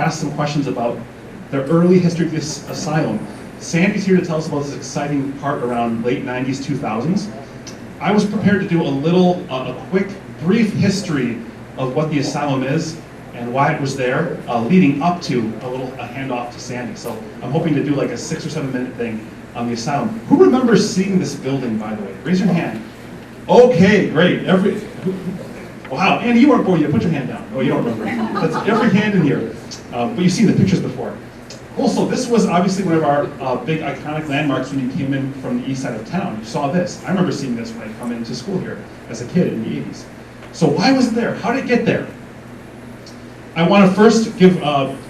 ask some questions about the early history of this asylum. Sandy's here to tell us about this exciting part around late 90s, 2000s. I was prepared to do a quick, brief history of what the asylum is and why it was there, leading up to a handoff to Sandy. So I'm hoping to do like a 6 or 7 minute thing on the asylum. Who remembers seeing this building, by the way? Raise your hand. Okay, great. Wow, Andy, you weren't born yet. Put your hand down. Oh, you don't remember. That's every hand in here. But you've seen the pictures before. Also, this was obviously one of our big iconic landmarks when you came in from the east side of town. You saw this. I remember seeing this when I come into school here as a kid in the 80s. So why was it there? How did it get there? I want to first give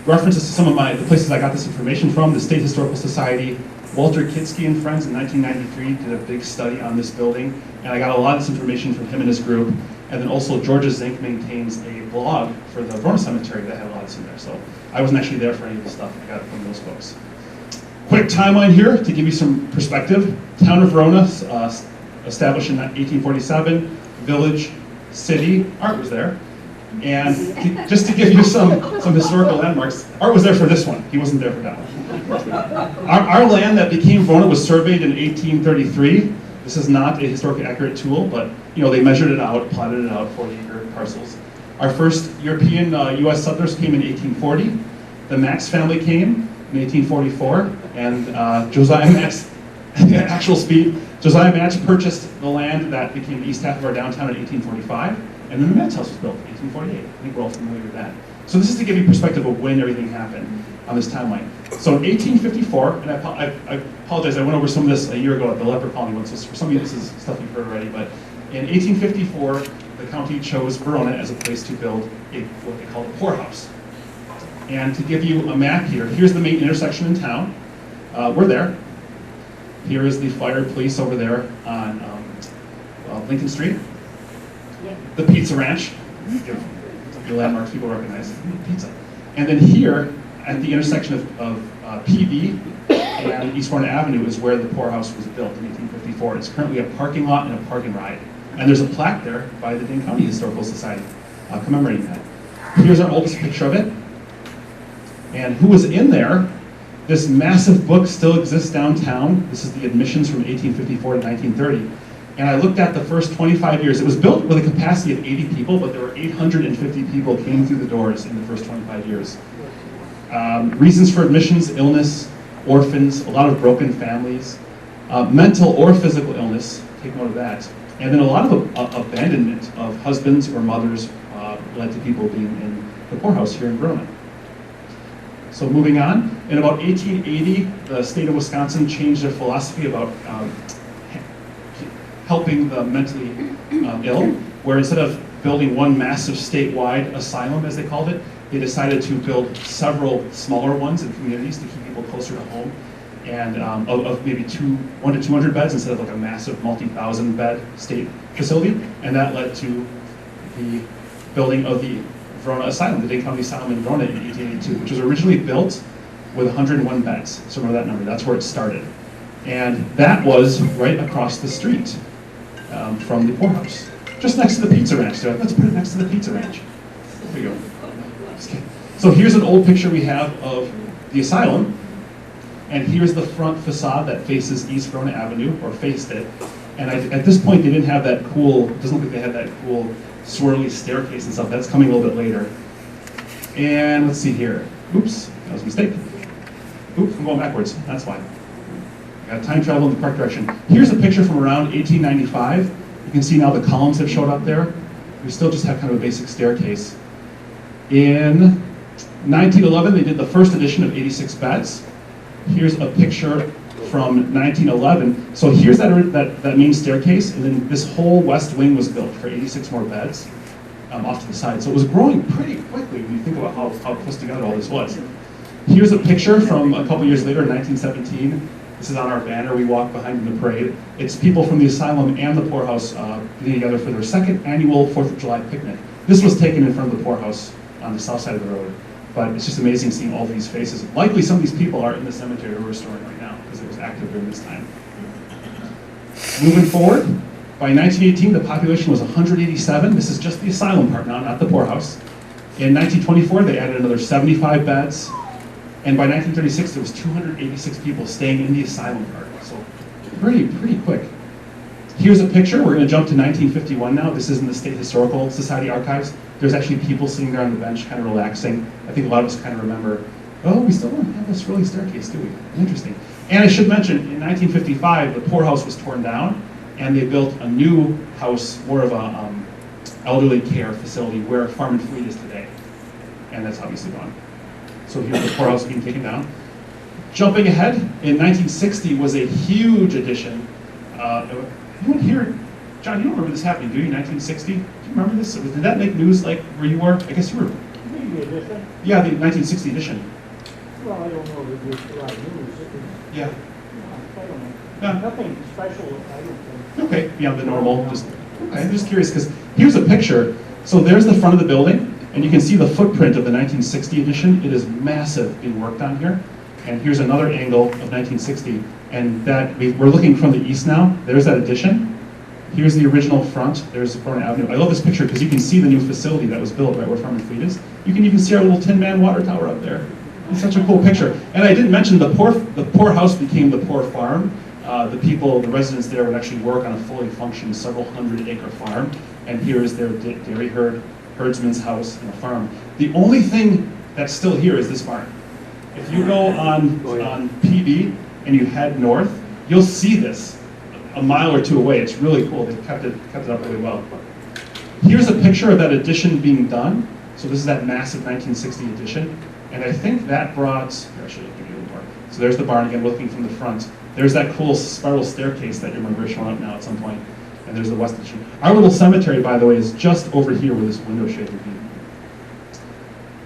references to some of the places I got this information from. The State Historical Society, Walter Kitsky and Friends in 1993 did a big study on this building, and I got a lot of this information from him and his group. And then also Georgia Zink maintains a blog for the Verona Cemetery that had a lot of this in there. So I wasn't actually there for any of the stuff. I got it from those folks. Quick timeline here to give you some perspective. Town of Verona, established in 1847. Village, city, Art was there. And just to give you some historical landmarks, Art was there for this one. He wasn't there for that one. Our land that became Verona was surveyed in 1833. This is not a historically accurate tool, but they measured it out, plotted it out, 40-acre parcels. Our first European U.S. settlers came in 1840. The Max family came in 1844, and Josiah Max, actual speed, Josiah Max purchased the land that became the east half of our downtown in 1845, and then the Max house was built in 1848. I think we're all familiar with that. So this is to give you perspective of when everything happened on this timeline. So in 1854, and I apologize, I went over some of this a year ago at the leper colony one, so for some of you this is stuff you've heard already, but in 1854, the county chose Verona as a place to build what they call a poorhouse. And to give you a map here, here's the main intersection in town. We're there. Here is the fire police over there on Lincoln Street. The Pizza Ranch, the landmarks people recognize, pizza. And then here, at the intersection of PV and East Verona Avenue is where the poorhouse was built in 1854. It's currently a parking lot and a park and ride. And there's a plaque there by the Dane County Historical Society commemorating that. Here's our oldest picture of it. And who was in there? This massive book still exists downtown. This is the admissions from 1854 to 1930. And I looked at the first 25 years. It was built with a capacity of 80 people, but there were 850 people came through the doors in the first 25 years. Reasons for admissions: illness, orphans, a lot of broken families, mental or physical illness, take note of that, and then a lot of abandonment of husbands or mothers led to people being in the poorhouse here in Verona. So moving on, in about 1880, the state of Wisconsin changed their philosophy about helping the mentally ill, where instead of building one massive statewide asylum, as they called it, they decided to build several smaller ones in communities to keep people closer to home, and of maybe 1 to 200 beds instead of like a massive multi-thousand bed state facility. And that led to the building of the Verona Asylum, the Dane County Asylum in Verona in 1882, which was originally built with 101 beds. So remember that number, that's where it started. And that was right across the street from the poorhouse, just next to the Pizza Ranch. So let's put it next to the Pizza Ranch. There you go. So here's an old picture we have of the asylum, and here's the front facade that faces East Verona Avenue, or faced it. And at this point, they didn't have that cool, it doesn't look like they had that cool swirly staircase and stuff. That's coming a little bit later. And let's see here. Oops, that was a mistake. Oops, I'm going backwards, that's why. I got time travel in the correct direction. Here's a picture from around 1895. You can see now the columns have showed up there. We still just have kind of a basic staircase. In 1911, they did the first edition of 86 beds. Here's a picture from 1911. So here's that main staircase, and then this whole west wing was built for 86 more beds off to the side. So it was growing pretty quickly when you think about how close together all this was. Here's a picture from a couple years later in 1917. This is on our banner we walk behind in the parade. It's people from the asylum and the poorhouse getting together for their second annual 4th of July picnic. This was taken in front of the poorhouse on the south side of the road. But it's just amazing seeing all these faces. Likely some of these people are in the cemetery we're restoring right now because it was active during this time. Moving forward, by 1918 the population was 187. This is just the asylum part now, not the poorhouse. In 1924, they added another 75 beds. And by 1936, there was 286 people staying in the asylum part. So pretty quick. Here's a picture. We're going to jump to 1951 now. This is in the State Historical Society archives. There's actually people sitting there on the bench kind of relaxing. I think a lot of us kind of remember, oh, we still don't have this really staircase, do we? Interesting. And I should mention, in 1955, the poorhouse was torn down, and they built a new house, more of a elderly care facility where Farm and Fleet is today. And that's obviously gone. So here's the poorhouse being taken down. Jumping ahead, in 1960 was a huge addition. Anyone here, John, you don't remember this happening, do you, 1960? Do you remember this? Did that make news like where you were? I guess you were. The edition? Yeah, the 1960 edition. Well, I don't know if it was a lot of news. Yeah. I don't know. Yeah. Nothing special, I don't think. Okay, beyond the normal. Okay, I'm just curious because here's a picture. So there's the front of the building, and you can see the footprint of the 1960 edition. It is massive being worked on here. And here's another angle of 1960, and that we're looking from the east now. There's that addition. Here's the original front. There's Corona Avenue. I love this picture because you can see the new facility that was built right where Farm and Fleet is. You can even see our little Tin Man water tower up there. It's such a cool picture. And I didn't mention the poor house became the poor farm. The people, the residents there would actually work on a fully functioning several hundred-acre farm. And here is their dairy herdsman's house and a farm. The only thing that's still here is this barn. If you go on PB and you head north, you'll see this a mile or two away. It's really cool. They've kept it up really well. Here's a picture of that addition being done. So this is that massive 1960 addition. And I think that brought, here, I should give you a little more. So there's the barn again, looking from the front. There's that cool spiral staircase that you remember showing up now at some point. And there's the west addition. Our little cemetery, by the way, is just over here where this window shade would be.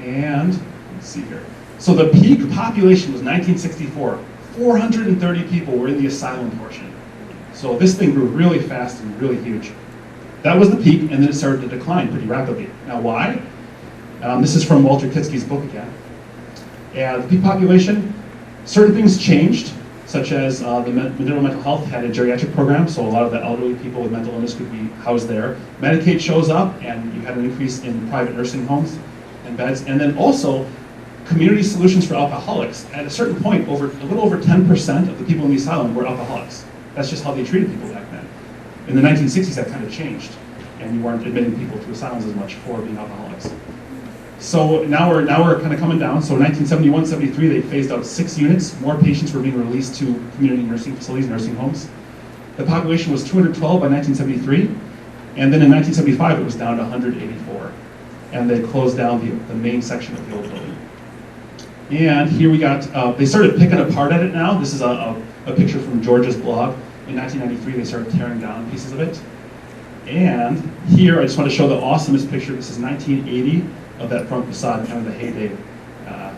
And let's see here. So the peak population was 1964. 430 people were in the asylum portion. So this thing grew really fast and really huge. That was the peak, and then it started to decline pretty rapidly. Now why? This is from Walter Kitsky's book again. And the peak population, certain things changed, such as the Mineral Mental Health had a geriatric program, so a lot of the elderly people with mental illness could be housed there. Medicaid shows up, and you had an increase in private nursing homes and beds. And then also, community solutions for alcoholics. At a certain point, a little over 10% of the people in the asylum were alcoholics. That's just how they treated people back then. In the 1960s, that kind of changed, and you weren't admitting people to asylums as much for being alcoholics. So now we're kind of coming down. So 1971, 73, they phased out 6 units. More patients were being released to community nursing facilities, nursing homes. The population was 212 by 1973, and then in 1975, it was down to 184. And they closed down the main section of the old building. And here we got, they started picking apart at it now. This is a picture from George's blog. In 1993, they started tearing down pieces of it. And here, I just want to show the awesomest picture. This is 1980 of that front facade, kind of the heyday.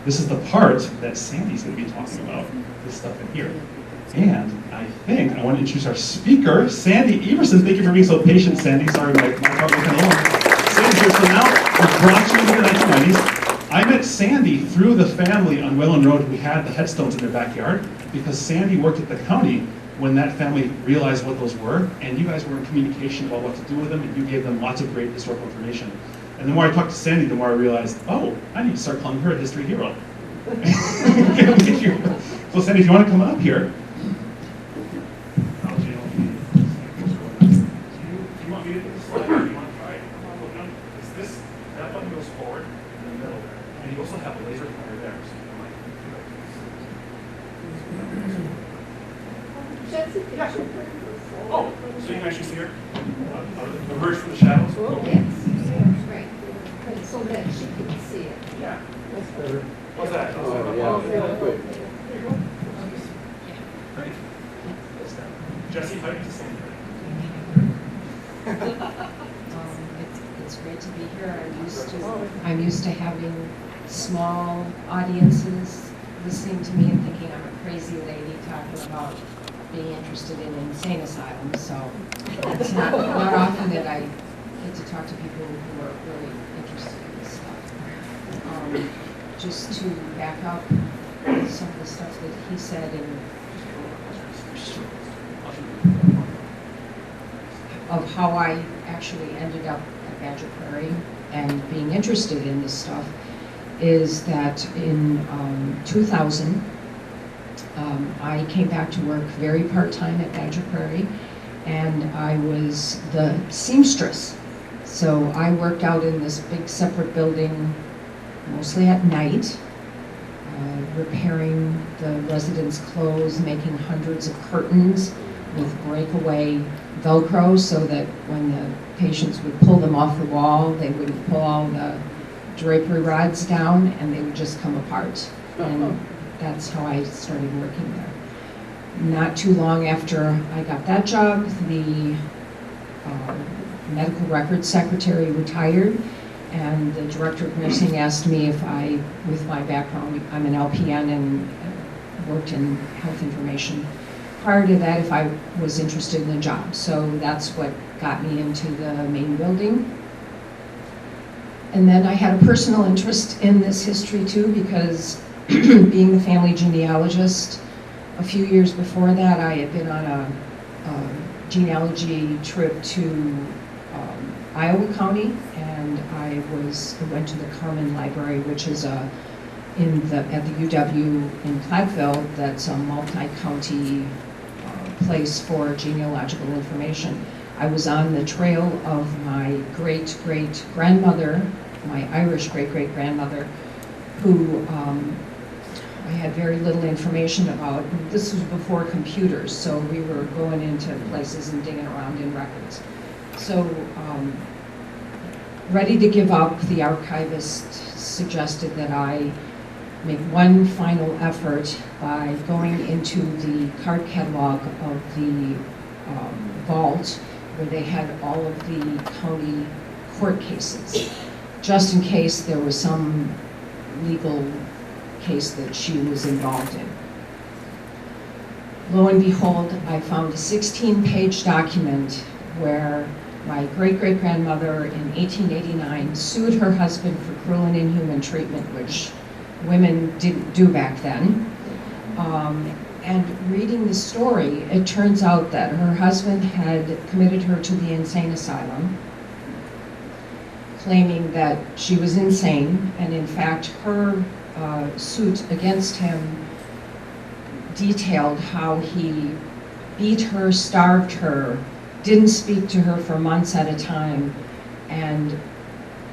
This is the part that Sandy's going to be talking about, this stuff in here. And I think I want to introduce our speaker, Sandy Everson. Thank you for being so patient, Sandy. Sorry, my talk was kind of long. Sandy's here. So now, we're branching into the 1990s. I met Sandy through the family on Wayland Road who had the headstones in their backyard, because Sandy worked at the county when that family realized what those were, and you guys were in communication about what to do with them, and you gave them lots of great historical information. And the more I talked to Sandy, the more I realized, oh, I need to start calling her a history hero. So Sandy, if you want to come up here. Do you want me to do this slide, or do you want to try it? That button goes forward in the middle there. And you also have a laser pointer there. So you might Oh, so you can actually see her? Emerge from the shadows? Yes, right. So that she can see it. Yeah. That's better. What's that? Good. Great. Jesse, how do you stand? It's great to be here. I'm used to having small audiences listening to me and thinking I'm a crazy lady talking about being interested in insane asylums. So it's not often that I get to talk to people who are really interested in this stuff. Just to back up some of the stuff that he said of how I actually ended up at Badger Prairie. and being interested in this stuff is that in 2000, I came back to work very part-time at Badger Prairie, and I was the seamstress. So I worked out in this big separate building, mostly at night, repairing the residents' clothes, making hundreds of curtains with breakaway Velcro so that when the patients would pull them off the wall, they wouldn't pull all the drapery rods down and they would just come apart. And that's how I started working there. Not too long after I got that job, the medical records secretary retired, and the director of nursing asked me if I, with my background, I'm an LPN and worked in health information. Prior to that, if I was interested in the job. So that's what got me into the main building. And then I had a personal interest in this history too, because being the family genealogist, a few years before that, I had been on a genealogy trip to Iowa County, and I went to the Carmen Library, which is at the UW in Platteville. That's a multi-county place for genealogical information. I was on the trail of my great-great-grandmother, my Irish great-great-grandmother, who I had very little information about. This was before computers, so we were going into places and digging around in records. So, ready to give up, the archivist suggested that I make one final effort by going into the card catalog of the vault where they had all of the county court cases, just in case there was some legal case that she was involved in. Lo and behold, I found a 16-page document where my great-great-grandmother in 1889 sued her husband for cruel and inhuman treatment, which women didn't do back then. And reading the story, it turns out that her husband had committed her to the insane asylum, claiming that she was insane, and in fact, her suit against him detailed how he beat her, starved her, didn't speak to her for months at a time, and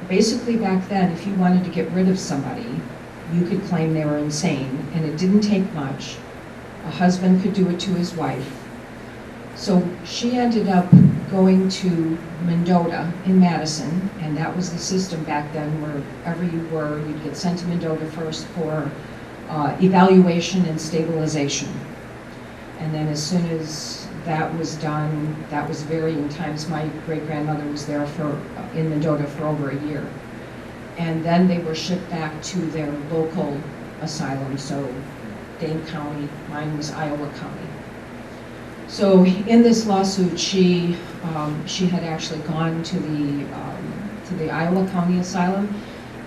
basically back then, if you wanted to get rid of somebody, you could claim they were insane, and it didn't take much. A husband could do it to his wife. So she ended up going to Mendota in Madison, and that was the system back then, wherever you were, you'd get sent to Mendota first for evaluation and stabilization. And then as soon as that was done, that was varying times. My great-grandmother was there in Mendota for over a year. And then they were shipped back to their local asylum, so Dane County, mine was Iowa County. So in this lawsuit, she had actually gone to the Iowa County Asylum,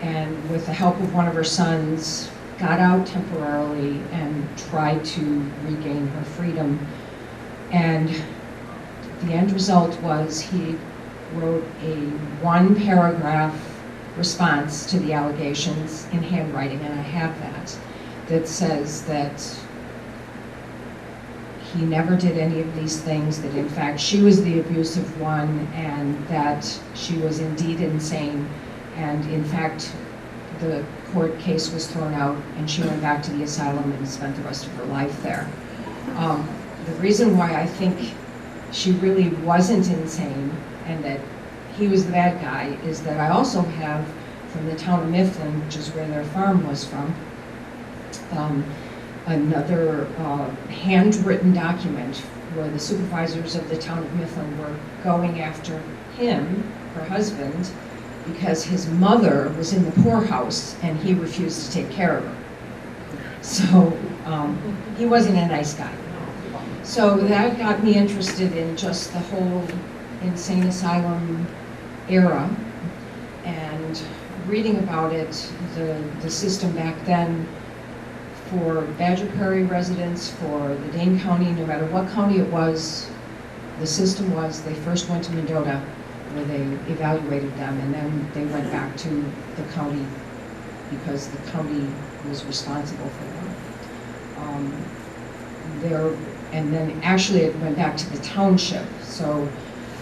and with the help of one of her sons, got out temporarily and tried to regain her freedom. And the end result was he wrote a one-paragraph response to the allegations in handwriting, and I have that says that he never did any of these things, that in fact she was the abusive one, and that she was indeed insane, and in fact the court case was thrown out and she went back to the asylum and spent the rest of her life there. The reason why I think she really wasn't insane and that he was the bad guy is that I also have from the town of Mifflin, which is where their farm was from, another handwritten document where the supervisors of the town of Mifflin were going after him, her husband, because his mother was in the poorhouse and he refused to take care of her. So he wasn't a nice guy. So that got me interested in just the whole insane asylum era, and reading about it, the system back then for Badger Prairie residents, for the Dane County, no matter what county it was, the system was they first went to Mendota, where they evaluated them, and then they went back to the county because the county was responsible for them. And then actually it went back to the township. So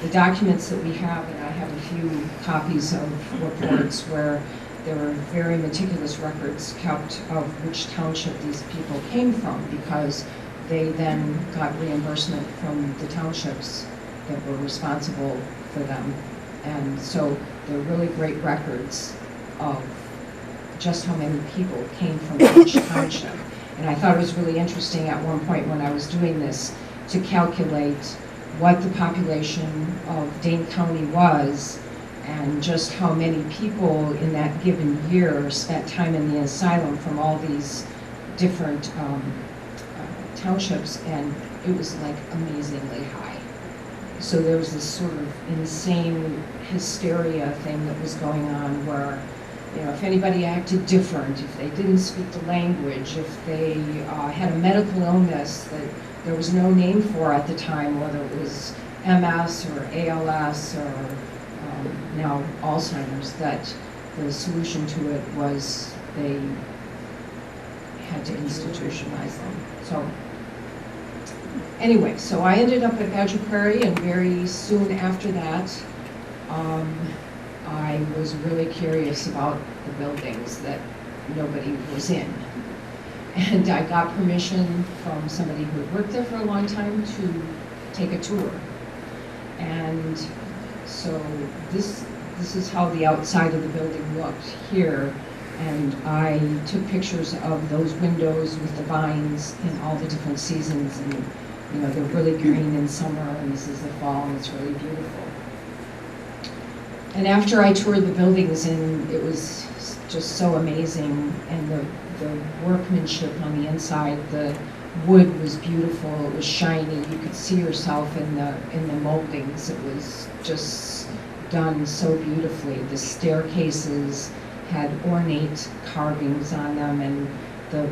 the documents that we have, and I have a few copies of reports where there were very meticulous records kept of which township these people came from, because they then got reimbursement from the townships that were responsible for them. And so they're really great records of just how many people came from each township. And I thought it was really interesting at one point when I was doing this to calculate what the population of Dane County was and just how many people in that given year spent time in the asylum from all these different townships, and it was like amazingly high. So there was this sort of insane hysteria thing that was going on where, you know, if anybody acted different, if they didn't speak the language, if they had a medical illness that there was no name for at the time, whether it was MS or ALS or now Alzheimer's, that the solution to it was they had to institutionalize them. So anyway, so I ended up at Badger Prairie, and very soon after that, I was really curious about the buildings that nobody was in. And I got permission from somebody who had worked there for a long time to take a tour. And so this is how the outside of the building looked here. And I took pictures of those windows with the vines in all the different seasons. And you know, they're really green in summer, and this is the fall, and it's really beautiful. And after I toured the buildings, and it was just so amazing, and the workmanship on the inside, the wood was beautiful, it was shiny, you could see yourself in the moldings. It was just done so beautifully. The staircases had ornate carvings on them, and the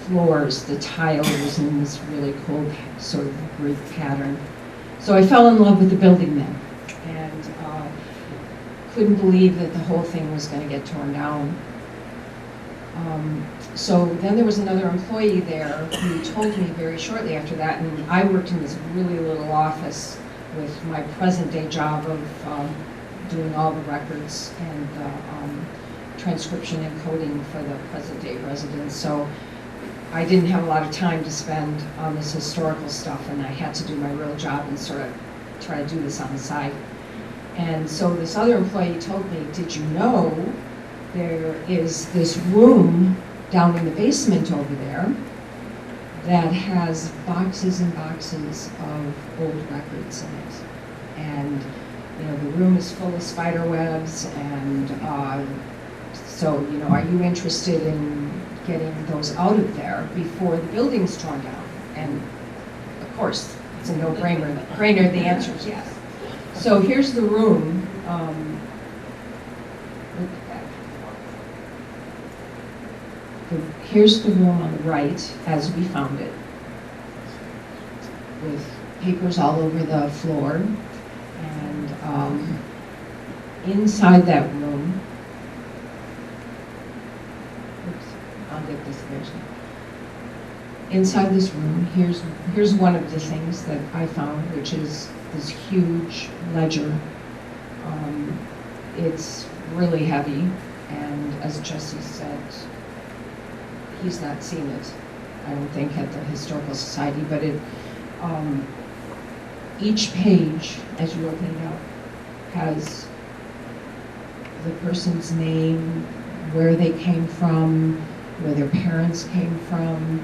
floors, the tile was in this really cool sort of Greek pattern. So I fell in love with the building then, and couldn't believe that the whole thing was going to get torn down. So then there was another employee there who told me very shortly after that, and I worked in this really little office with my present day job of doing all the records and transcription and coding for the present day residents. So I didn't have a lot of time to spend on this historical stuff, and I had to do my real job and sort of try to do this on the side. And so this other employee told me, did you know there is this room down in the basement over there that has boxes and boxes of old records in it. And you know, the room is full of spider webs, and so, you know, are you interested in getting those out of there before the building's torn down? And of course, it's a no-brainer. The answer is yes. So here's the room. Look at that. Here's the room on the right as we found it, with papers all over the floor. And inside that room, oops, I'll get this version. Inside this room, here's one of the things that I found, which is this huge ledger. It's really heavy, and as Jesse said, he's not seen it, I don't think, at the Historical Society, but it, each page, as you open it up, has the person's name, where they came from, where their parents came from.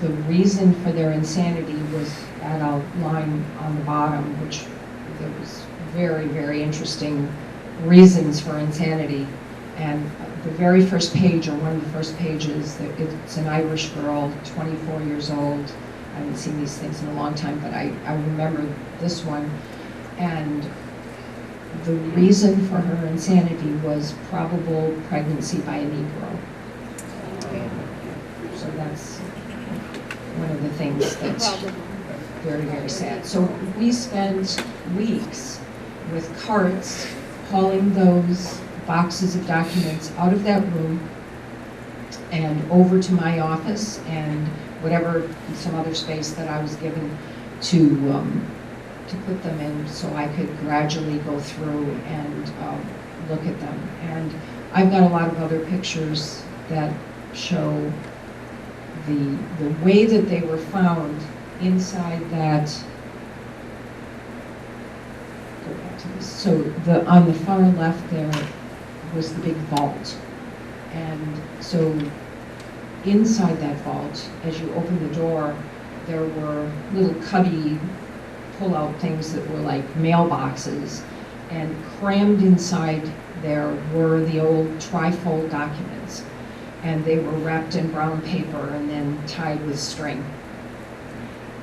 The reason for their insanity was at a line on the bottom, which there was very, very interesting reasons for insanity. And the very first page, or one of the first pages, it's an Irish girl, 24 years old. I haven't seen these things in a long time, but I remember this one. And the reason for her insanity was probable pregnancy by a Negro. So that's one of the things that's very, very sad. So we spent weeks with carts, hauling those boxes of documents out of that room and over to my office and whatever, some other space that I was given to put them in so I could gradually go through and look at them. And I've got a lot of other pictures that show the way that they were found inside that. Go back to this. So on the far left there was the big vault. And so inside that vault, as you open the door, there were little cubby pull-out things that were like mailboxes, and crammed inside there were the old trifold documents, and they were wrapped in brown paper and then tied with string.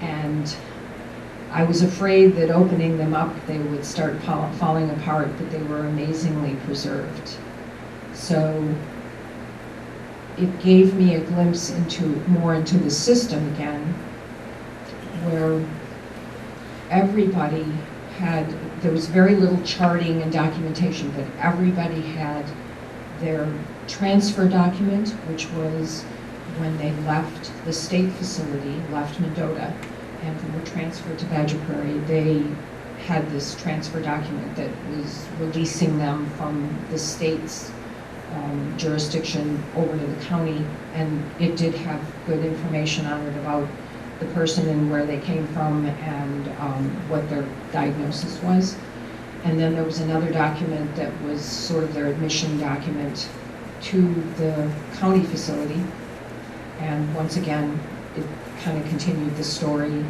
And I was afraid that opening them up they would start falling apart, but they were amazingly preserved. So it gave me a glimpse more into the system again, where everybody there was very little charting and documentation, but everybody had their transfer document, which was when they left the state facility, left Mendota, and were transferred to Badger Prairie. They had this transfer document that was releasing them from the state's jurisdiction over to the county, and it did have good information on it about the person and where they came from and what their diagnosis was. And then there was another document that was sort of their admission document to the county facility. And once again, it kind of continued the story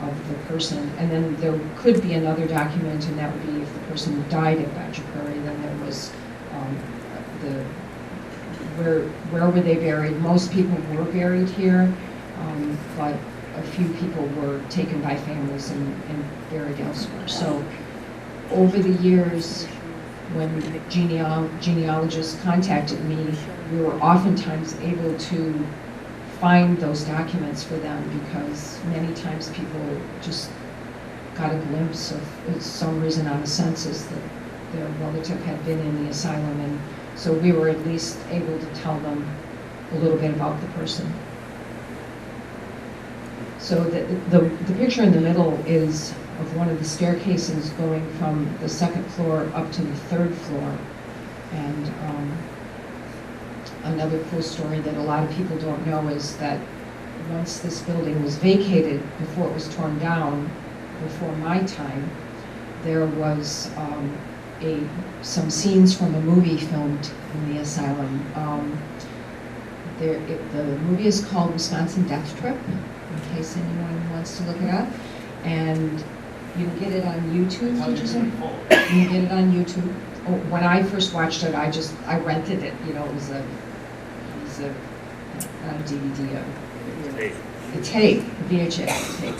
of the person. And then there could be another document, and that would be if the person died at Badger Prairie, then there was where were they buried. Most people were buried here, but a few people were taken by families and buried elsewhere. So over the years, when genealogists contacted me, we were oftentimes able to find those documents for them, because many times people just got a glimpse of, for some reason on a census, that their relative had been in the asylum, and so we were at least able to tell them a little bit about the person. So the picture in the middle is of one of the staircases going from the second floor up to the third floor. And another cool story that a lot of people don't know is that once this building was vacated, before it was torn down, before my time, there was some scenes from a movie filmed in the asylum. The movie is called Wisconsin Death Trip, in case anyone wants to look it up. And you can get it on YouTube. Did you say? You can get it on YouTube. Oh, when I first watched it, I rented it. You know, it was a not a DVD, a tape, a VHS tape.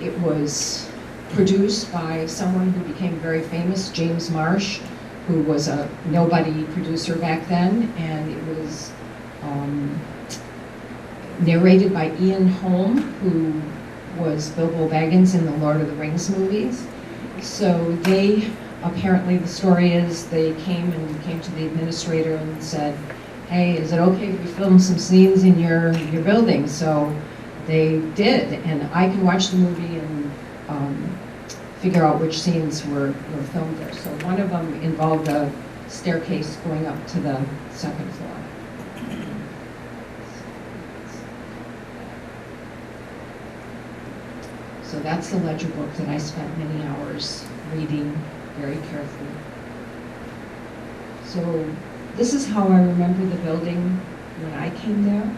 It was produced by someone who became very famous, James Marsh, who was a nobody producer back then, and it was narrated by Ian Holm, who was Bilbo Baggins in the Lord of the Rings movies. So they, apparently the story is, they came to the administrator and said, hey, is it okay if we film some scenes in your building? So they did, and I can watch the movie and figure out which scenes were filmed there. So one of them involved a staircase going up to the second floor. So that's the ledger book that I spent many hours reading very carefully. So this is how I remember the building when I came there,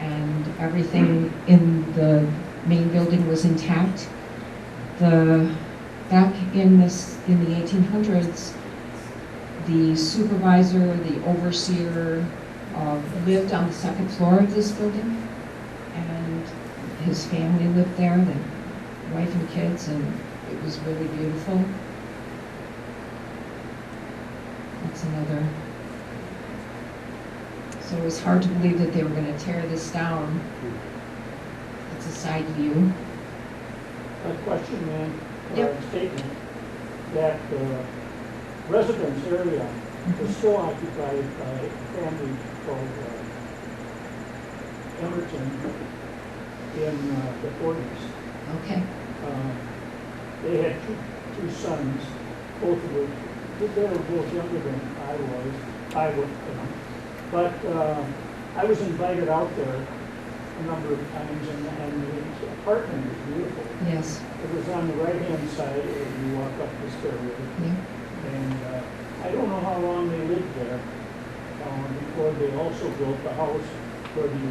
and everything in the main building was intact. Back in the 1800s, the supervisor, the overseer, lived on the second floor of this building, and his family lived there, the wife and kids, and it was really beautiful. That's another. So it was hard to believe that they were going to tear this down. It's a side view. A question, ma'am, or Yep. a statement. that residence area was still occupied by a family called Emerson in the 40s. Okay. They had two sons, both of which, they were both younger than I was. But I was invited out there a number of times, and the apartment was beautiful. Yes. It was on the right-hand side as you walk up the stairway. Yeah. And I don't know how long they lived there before they also built the house for the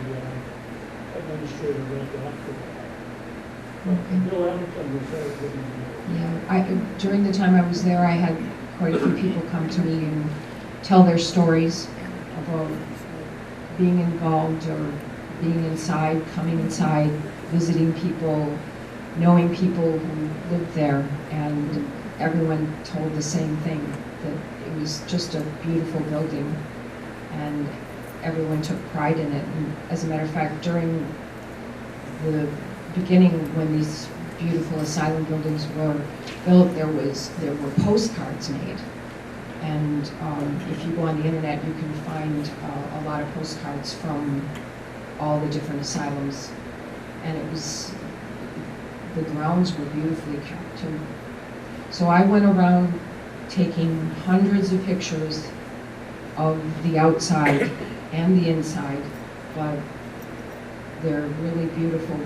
administrator lived after that. Okay. Bill Emerson was very good in Yeah, during the time I was there, I had quite a few people come to me and tell their stories about being involved or being inside, coming inside, visiting people, knowing people who lived there, and everyone told the same thing, that it was just a beautiful building, and everyone took pride in it. And as a matter of fact, during the beginning, when these beautiful asylum buildings were built, there were postcards made, and if you go on the internet, you can find a lot of postcards from all the different asylums, and the grounds were beautifully kept too. So I went around taking hundreds of pictures of the outside and the inside, but they're really beautiful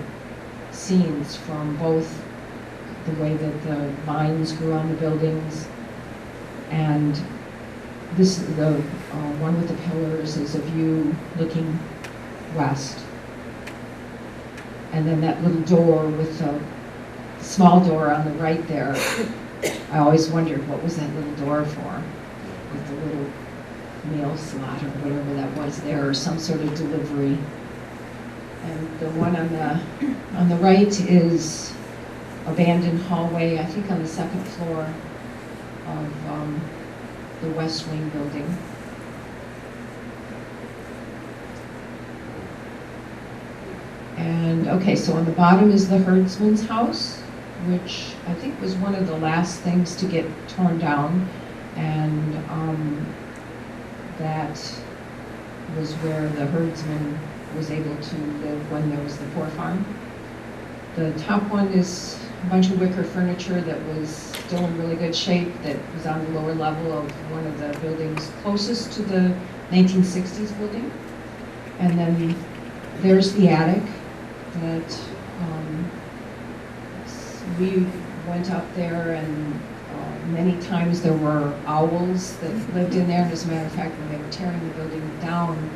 scenes from both the way that the vines grew on the buildings, and the one with the pillars is a view looking west, and then that little door with the small door on the right there, I always wondered what was that little door for, with the little mail slot or whatever that was there, or some sort of delivery. And the one on the right is abandoned hallway, I think on the second floor of the West Wing building. And okay, so on the bottom is the herdsman's house, which I think was one of the last things to get torn down, and that was where the herdsman was able to live when there was the poor farm. The top one is a bunch of wicker furniture that was still in really good shape, that was on the lower level of one of the buildings closest to the 1960s building. And then there's the attic that we went up there, and many times there were owls that lived in there. And as a matter of fact, when they were tearing the building down,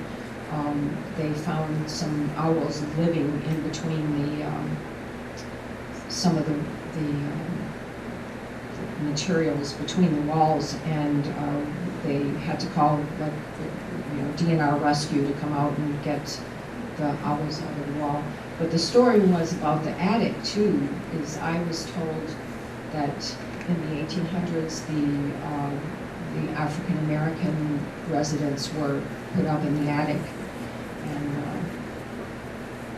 they found some owls living in between some of the materials between the walls, and they had to call, like, DNR rescue to come out and get the owls out of the wall. But the story was about the attic too. Is I was told that in the 1800s the African American residents were put up in the attic, and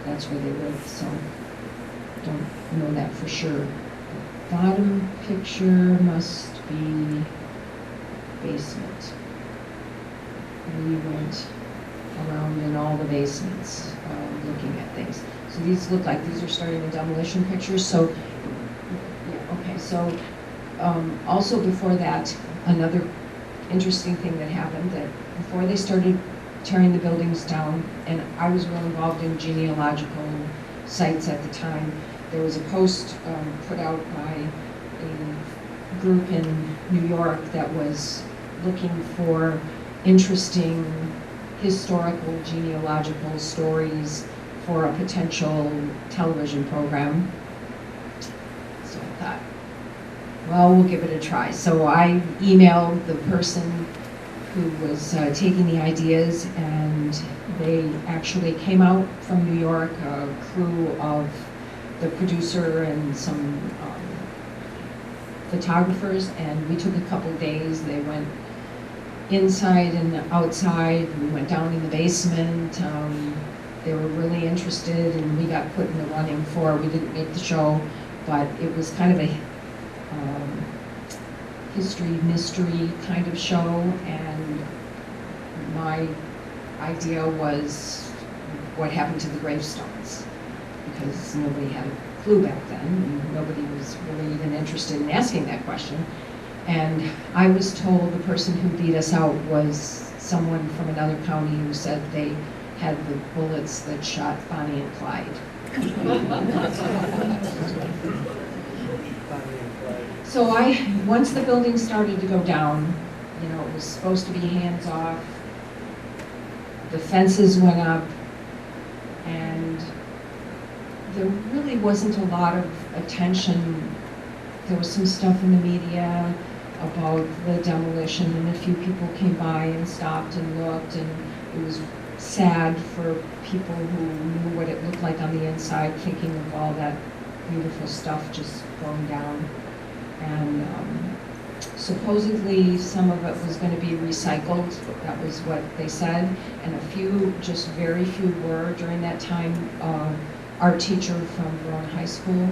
that's where they lived. So don't know that for sure. The bottom picture must be basement. We went around in all the basements looking at things. So these look like these are starting the demolition pictures. So yeah, okay. So also before that, another interesting thing that happened, that before they started tearing the buildings down, and I was real involved in genealogical sites at the time, there was a post put out by a group in New York that was looking for interesting historical genealogical stories for a potential television program. So I thought, well, we'll give it a try. So I emailed the person who was taking the ideas, and they actually came out from New York, a crew of the producer and some photographers, and we took a couple days. They went inside and outside. We went down in the basement. They were really interested, and we got put in the running for, we didn't make the show, but it was kind of history, mystery kind of show, and my idea was what happened to the gravestones, because nobody had a clue back then, and nobody was really even interested in asking that question. And I was told the person who beat us out was someone from another county who said they had the bullets that shot Bonnie and Clyde. So once the building started to go down, you know, it was supposed to be hands off. The fences went up, and there really wasn't a lot of attention. There was some stuff in the media about the demolition, and a few people came by and stopped and looked, and it was sad for people who knew what it looked like on the inside, thinking of all that beautiful stuff just going down. And supposedly some of it was going to be recycled. That was what they said. And a few, just very few were. During that time, our teacher from Verona High School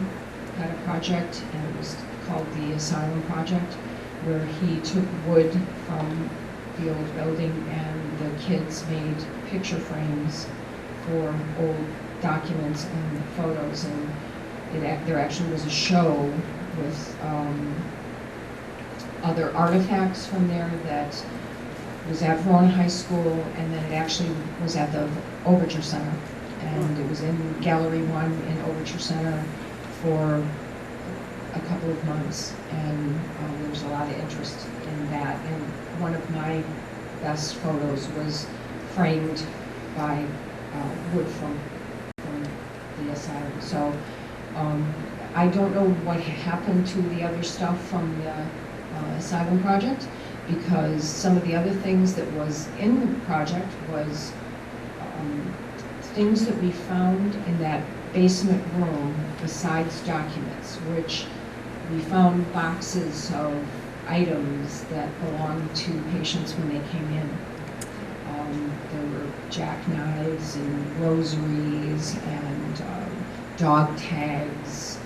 had a project, and it was called the Asylum Project, where he took wood from the old building, and the kids made picture frames for old documents and photos. And there actually was a show with other artifacts from there that was at Verona High School, and then it actually was at the Overture Center. And it was in Gallery 1 in Overture Center for a couple of months, and there was a lot of interest in that. And one of my best photos was framed by wood from the asylum. So I don't know what happened to the other stuff from the asylum project, because some of the other things that was in the project was things that we found in that basement room besides documents, which we found boxes of items that belonged to patients when they came in. There were jackknives and rosaries and dog tags.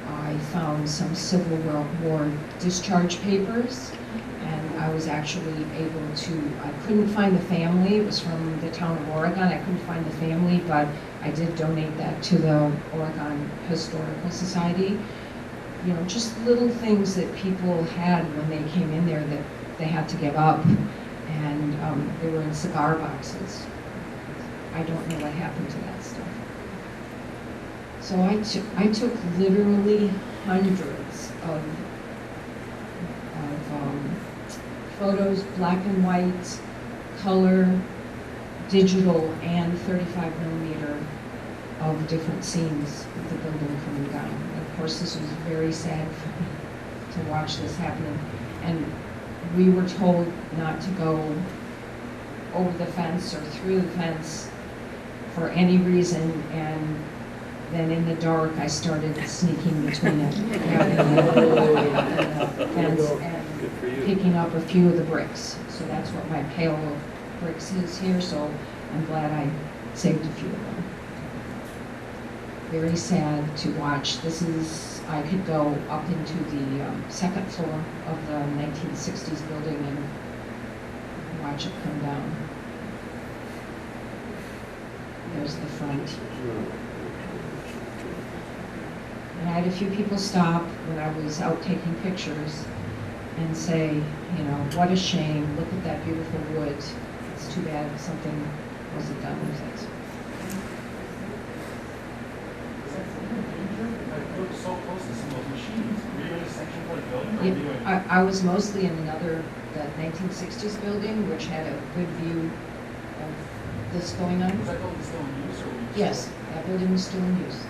I found some Civil War discharge papers, and I was actually able to, I couldn't find the family. It was from the town of Oregon. I couldn't find the family, but I did donate that to the Oregon Historical Society. You know, just little things that people had when they came in there that they had to give up, and they were in cigar boxes. I don't know what happened to that stuff. So I took literally hundreds of photos, black and white, color, digital, and 35 millimeter of different scenes of the building coming down. And of course, this was very sad for me to watch this happening. And we were told not to go over the fence or through the fence for any reason, and then in the dark, I started sneaking between it, and the fence, and picking up a few of the bricks. So that's what my pail of bricks is here, so I'm glad I saved a few of them. Very sad to watch. This is, I could go up into the second floor of the 1960s building and watch it come down. There's the front. And I had a few people stop when I was out taking pictures and say, you know, what a shame, look at that beautiful wood. It's too bad something wasn't done with it. So close to some of those machines. Were you in a section of the building? Or were you in... I was mostly in another, the 1960s building, which had a good view of this going on. Was that building still in use? Or were you Yes, that building was still in use.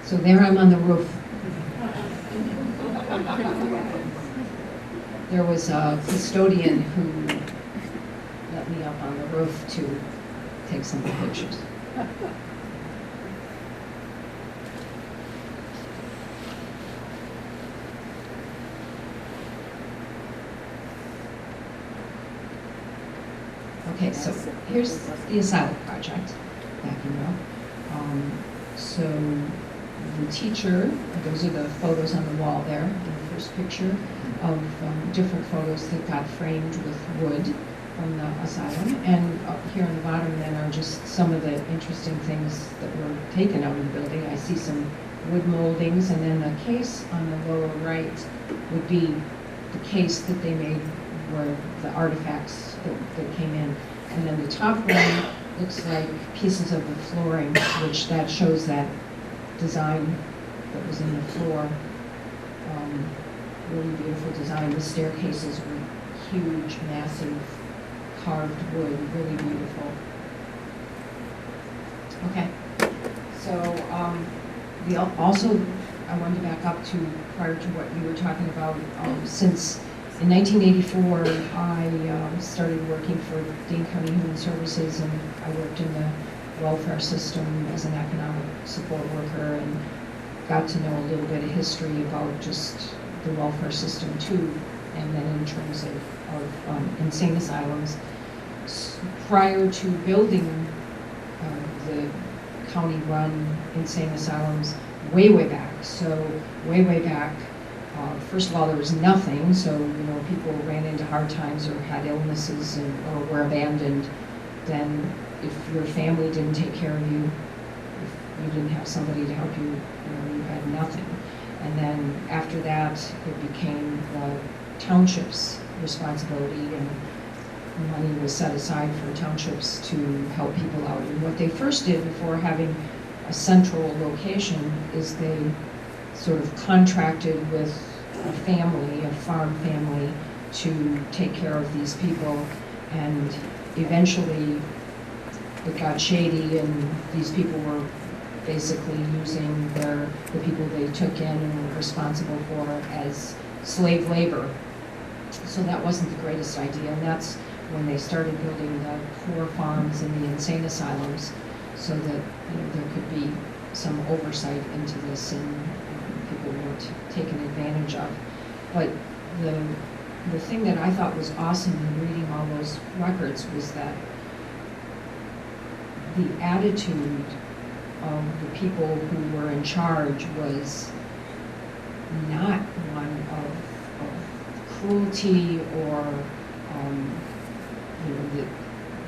So there I'm on the roof. There was a custodian who let me up on the roof to take some pictures. Okay, so here's the asylum project, backing up. So the teacher, those are the photos on the wall there, in the first picture, of different photos that got framed with wood from the asylum. And up here on the bottom then are just some of the interesting things that were taken out of the building. I see some wood moldings, and then the case on the lower right would be the case that they made where the artifacts that came in. And then the top one looks like pieces of the flooring, which that shows that design that was in the floor. Really beautiful design. The staircases were huge, massive, carved wood, really beautiful. Okay, so also I wanted to back up to prior to what you were talking about. Since in 1984, I started working for Dane County Human Services, and I worked in the welfare system as an economic support worker, and got to know a little bit of history about just the welfare system too, and then in terms of insane asylums. Prior to building the county-run insane asylums, way back, so way back, first of all, there was nothing, so people ran into hard times or had illnesses or were abandoned. Then if your family didn't take care of you, if you didn't have somebody to help you, you had nothing. And then after that, it became the township's responsibility, and money was set aside for townships to help people out. And what they first did before having a central location is they sort of contracted with a family, a farm family, to take care of these people. And eventually it got shady, and these people were basically using the people they took in and were responsible for as slave labor. So that wasn't the greatest idea, and that's when they started building the poor farms and the insane asylums, so that there could be some oversight into this, and people weren't taken advantage of. But the thing that I thought was awesome in reading all those records was that the attitude of the people who were in charge was not one of cruelty or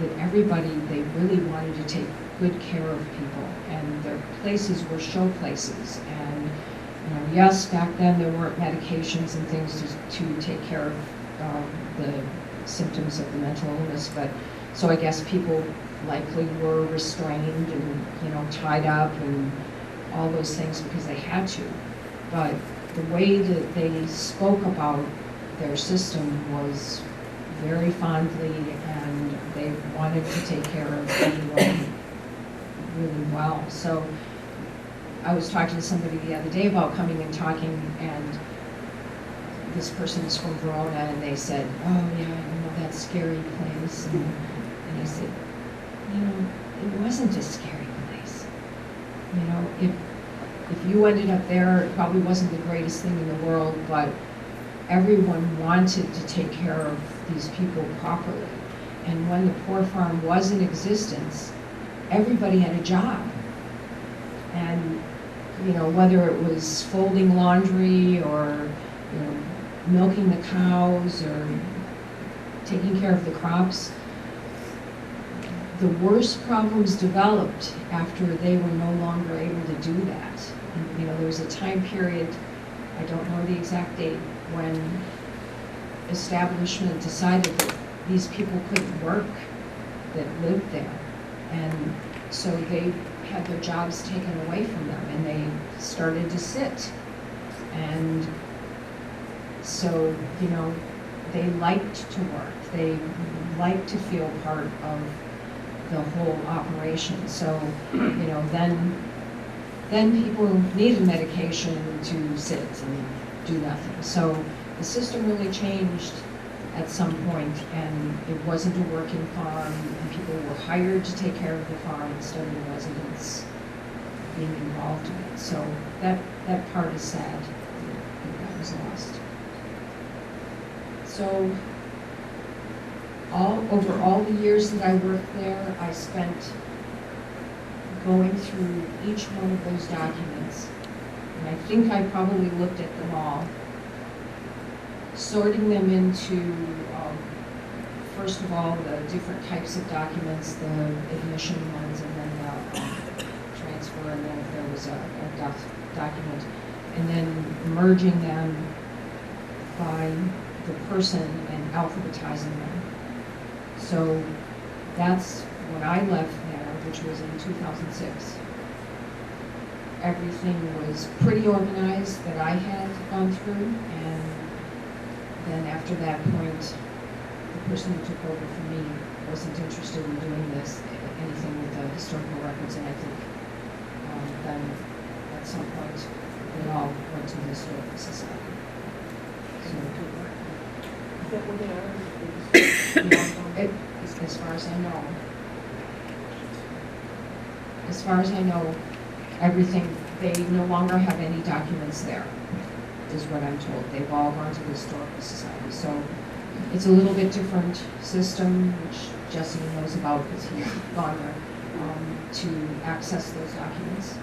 that everybody, they really wanted to take good care of people, and their places were show places. And yes, back then there weren't medications and things to take care of the symptoms of the mental illness, but so I guess people likely were restrained and tied up and all those things because they had to. But the way that they spoke about their system was very fondly, and they wanted to take care of everyone really well. So I was talking to somebody the other day about coming and talking, and this person is from Verona, and they said, oh yeah, that scary place. And I said, it wasn't a scary place. If you ended up there, it probably wasn't the greatest thing in the world, but everyone wanted to take care of these people properly. And when the poor farm was in existence, everybody had a job. And whether it was folding laundry or milking the cows or taking care of the crops, the worst problems developed after they were no longer able to do that. And, there was a time period, I don't know the exact date, when establishment decided that these people couldn't work that lived there. And so they had their jobs taken away from them, and they started to sit. And so, they liked to work. They liked to feel part of the whole operation. So, then people needed medication to sit and do nothing. So the system really changed at some point, and it wasn't a working farm, and people were hired to take care of the farm instead of the residents being involved in it. So that part is sad that was lost. So Over all the years that I worked there, I spent going through each one of those documents, and I think I probably looked at them all, sorting them into, first of all, the different types of documents, the admission ones, and then the transfer, and then if there was a document, and then merging them by the person and alphabetizing them. So that's when I left there, which was in 2006. Everything was pretty organized that I had gone through, and then after that point, the person who took over for me wasn't interested in doing anything with the historical records, and I think then at some point they all went to the Historical Society. So, Is that where they are? as far as I know, everything, they no longer have any documents there, is what I'm told. They've all gone to the Historical Society. So it's a little bit different system, which Jesse knows about because he's gone there, to access those documents.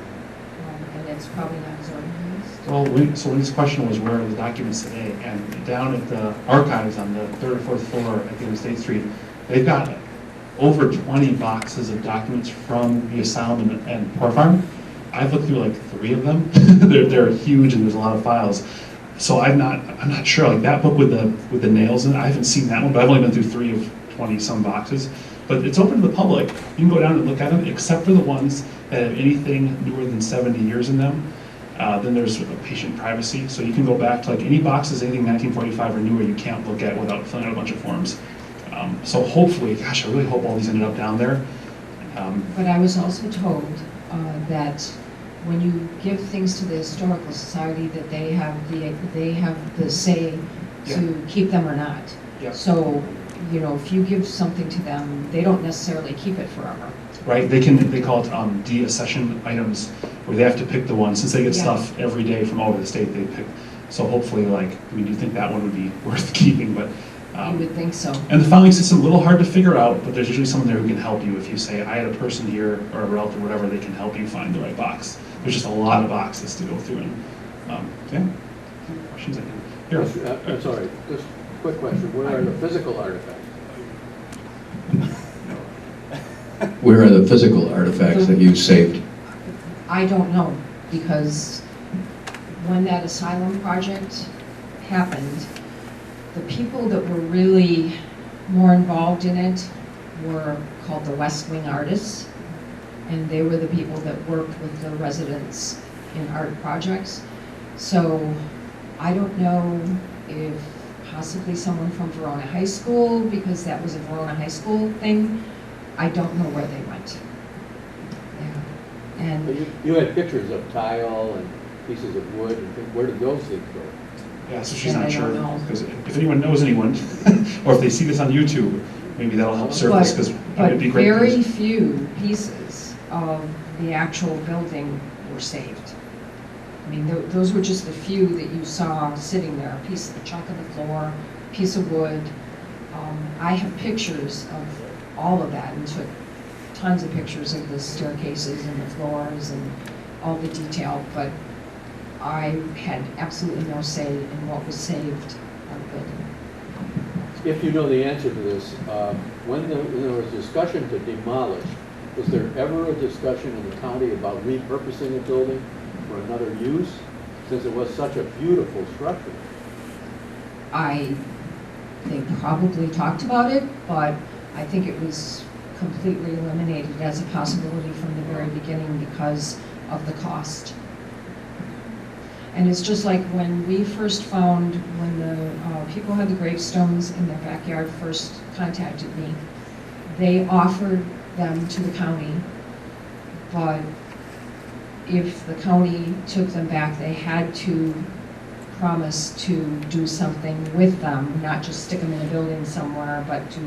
And it's probably not as organized. Well, so Lynn's question was, where are the documents today? And down at the archives on the third or fourth floor at the end of State Street, they've got over 20 boxes of documents from the asylum and Poor Farm. I've looked through like 3 of them. they're huge, and there's a lot of files. So I'm not sure. Like that book with the nails in it, I haven't seen that one, but I've only been through 3 of 20 some boxes. But it's open to the public. You can go down and look at them, except for the ones that have anything newer than 70 years in them. Then there's patient privacy. So you can go back to like any boxes, anything 1945 or newer, you can't look at without filling out a bunch of forms. So hopefully, gosh, I really hope all these ended up down there. But I was also told that when you give things to the Historical Society, that they have the say to keep them or not. Yeah. So, you know, if you give something to them, they don't necessarily keep it forever. Right, they call it de-accession items, where they have to pick the one, since they get stuff every day from all over the state, they pick. So hopefully, you think that one would be worth keeping, but. You would think so. And the filing system, a little hard to figure out, but there's usually someone there who can help you. If you say, I had a person here, or a relative, or whatever, they can help you find the right box. There's just a lot of boxes to go through. And, yeah, questions? Here. I'm sorry, just a quick question. Where are the physical artifacts? Where are the physical artifacts that you saved? I don't know, because when that asylum project happened, the people that were really more involved in it were called the West Wing artists, and they were the people that worked with the residents in art projects. So I don't know if possibly someone from Verona High School, because that was a Verona High School thing. I don't know where they went. Yeah. And You had pictures of tile and pieces of wood, and things. Where did those things go? Yeah, so she's And not I sure. don't know. Because if anyone knows anyone, or if they see this on YouTube, maybe that'll help surface, because but it'd be great. very few pieces of the actual building were saved. I mean, those were just the few that you saw sitting there, a piece of the chunk of the floor, a piece of wood. I have pictures of all of that, and took tons of pictures of the staircases and the floors and all the detail, but I had absolutely no say in what was saved on the building. If you know the answer to this, when there was discussion to demolish, was there ever a discussion in the county about repurposing the building for another use, since it was such a beautiful structure? They probably talked about it, but I think it was completely eliminated as a possibility from the very beginning because of the cost. And it's just like when we first found, when the people who had the gravestones in their backyard first contacted me, they offered them to the county, but if the county took them back, they had to promise to do something with them, not just stick them in a building somewhere, but to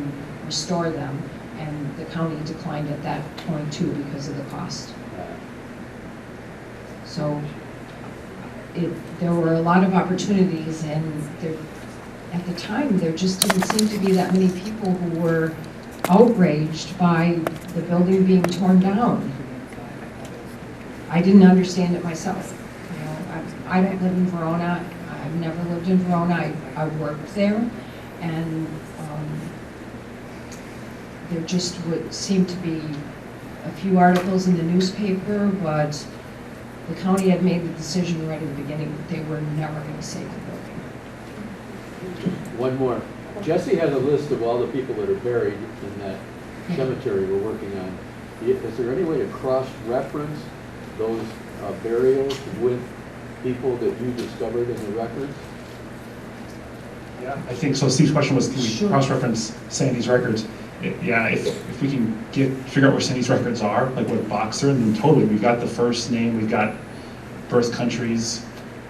restore them. And the county declined at that point too because of the cost. So there were a lot of opportunities, and at the time, there just didn't seem to be that many people who were outraged by the building being torn down. I didn't understand it myself. You know, I don't live in Verona. I've never lived in Verona. I worked there, and there just would seem to be a few articles in the newspaper, but the county had made the decision right at the beginning that they were never going to save the building. One more. Jesse has a list of all the people that are buried in that cemetery we're working on. Is there any way to cross-reference those burials with people that you discovered in the records? Yeah, I think so. Steve's question was, can we Sure. cross-reference Sandy's records? Yeah, if we can figure out where Sandy's records are, like what box they're in, then totally. We've got the first name, we've got birth countries,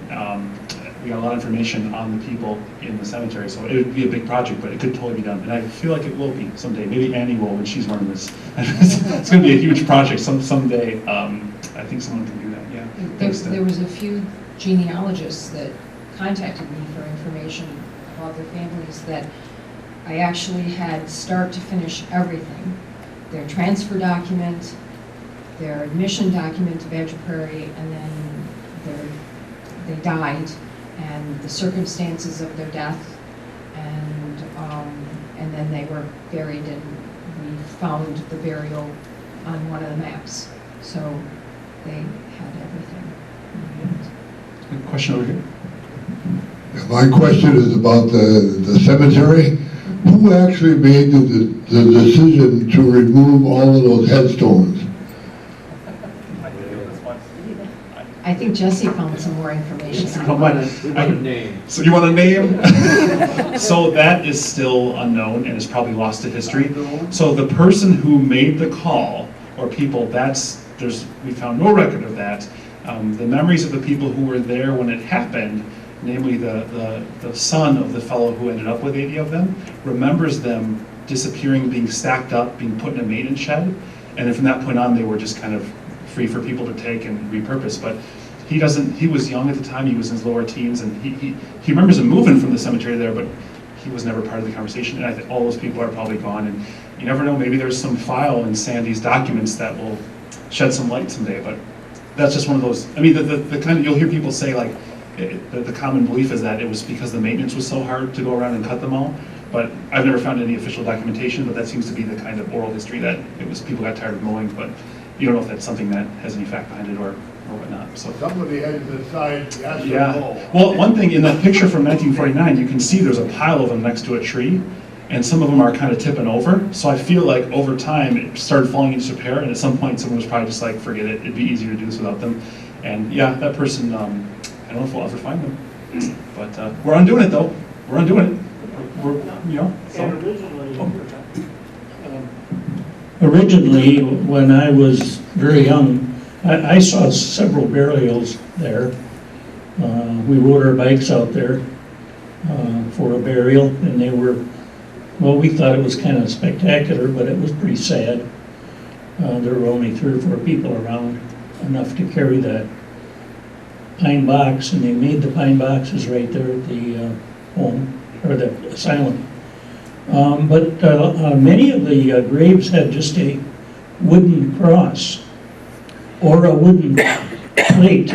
we got a lot of information on the people in the cemetery, so it would be a big project, but it could totally be done. And I feel like it will be someday. Maybe Annie will when she's running this. It's going to be a huge project someday. I think someone can do that, yeah. There was a few genealogists that contacted me for information about their families that I actually had start to finish everything. Their transfer document, their admission document to Badger Prairie, and then they died, and the circumstances of their death, and then they were buried, and we found the burial on one of the maps. So they had everything. Good question over here. My question is about the cemetery. Who actually made the decision to remove all of those headstones? I think Jesse found some more information. We want a name. So you want a name? So that is still unknown and is probably lost to history. So the person who made the call, or people, we found no record of that. The memories of the people who were there when it happened, namely the son of the fellow who ended up with 80 of them, remembers them disappearing, being stacked up, being put in a maintenance shed, and then from that point on they were just kind of free for people to take and repurpose. But he was young at the time, he was in his lower teens, and he remembers him moving from the cemetery there, but he was never part of the conversation, and I think all those people are probably gone, and you never know, maybe there's some file in Sandy's documents that will shed some light someday. But that's just one of those, I mean, the kind of, you'll hear people say like, the common belief is that it was because the maintenance was so hard to go around and cut them all, but I've never found any official documentation, but that seems to be the kind of oral history that it was people got tired of mowing, but you don't know if that's something that has any fact behind it or whatnot. So Somebody had to decide yes or yeah, no. well, one thing in that picture from 1949, you can see there's a pile of them next to a tree, and some of them are kind of tipping over. So I feel like over time it started falling into repair, and at some point someone was probably just like, forget it, it'd be easier to do this without them. And yeah, that person, I don't know if we'll ever find them, but we're undoing it though. We're undoing it. We're, you know. So. And Originally, when I was very young, I saw several burials there. We rode our bikes out there for a burial, and they were, well, we thought it was kind of spectacular, but it was pretty sad. There were only 3 or 4 people around, enough to carry that pine box, and they made the pine boxes right there at the home, or the asylum. But many of the graves had just a wooden cross or a wooden plate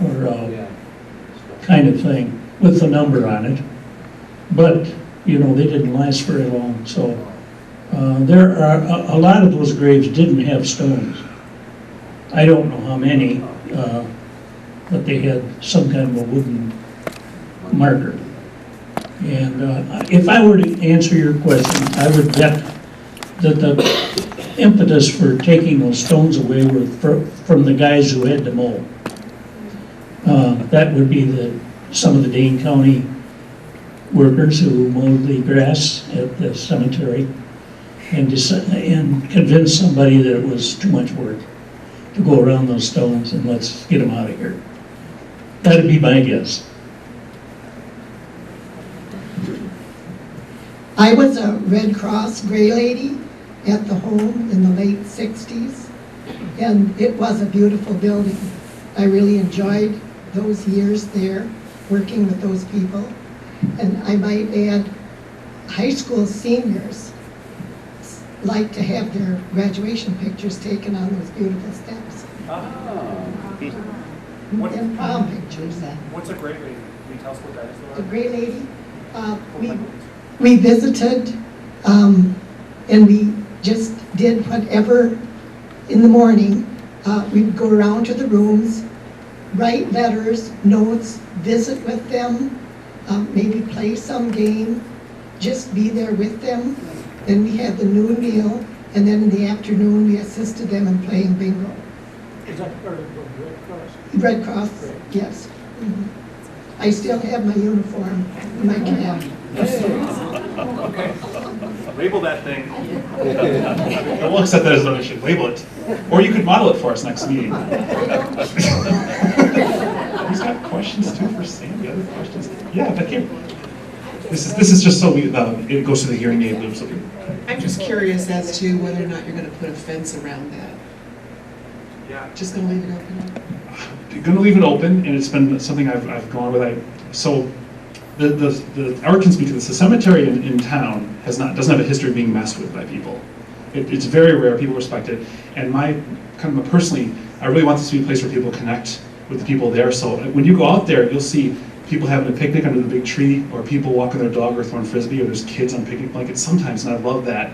or kind of thing with a number on it. But, you know, they didn't last very long. So there are a lot of those graves didn't have stones. I don't know how many, but they had some kind of a wooden marker. And if I were to answer your question, I would bet that the impetus for taking those stones away were from the guys who had to mow. That would be some of the Dane County workers who mowed the grass at the cemetery and convinced somebody that it was too much work to go around those stones, and let's get them out of here. That'd be my guess. I was a Red Cross Gray Lady at the home in the late 60s, and it was a beautiful building. I really enjoyed those years there, working with those people. And I might add, high school seniors like to have their graduation pictures taken on those beautiful steps. And prom pictures. What's a great lady? Can you tell us what that is? The Gray Lady, we visited, and we just did whatever in the morning. We would go around to the rooms, write letters, notes, visit with them, maybe play some game, just be there with them. Then we had the noon meal, and then in the afternoon, we assisted them in playing bingo. Is that part of the Red Cross? Red Cross, yes. Mhm. I still have my uniform, my cap. Okay. Label that thing. We'll accept that as a donation. Label it. Or you could model it for us next meeting. Who's got questions too for Sandy? Other questions? Yeah, Becky. This is just so it goes to the hearing aid loop. So I'm just curious as to whether or not you're going to put a fence around that. yeah. Just going to leave it open? I'm going to leave it open, and it's been something I've gone with. So Art can speak to this. The cemetery in town doesn't have a history of being messed with by people. It's very rare. People respect it, and personally, I really want this to be a place where people connect with the people there. So when you go out there, you'll see people having a picnic under the big tree, or people walking their dog or throwing frisbee, or there's kids on picnic blankets sometimes, and I love that,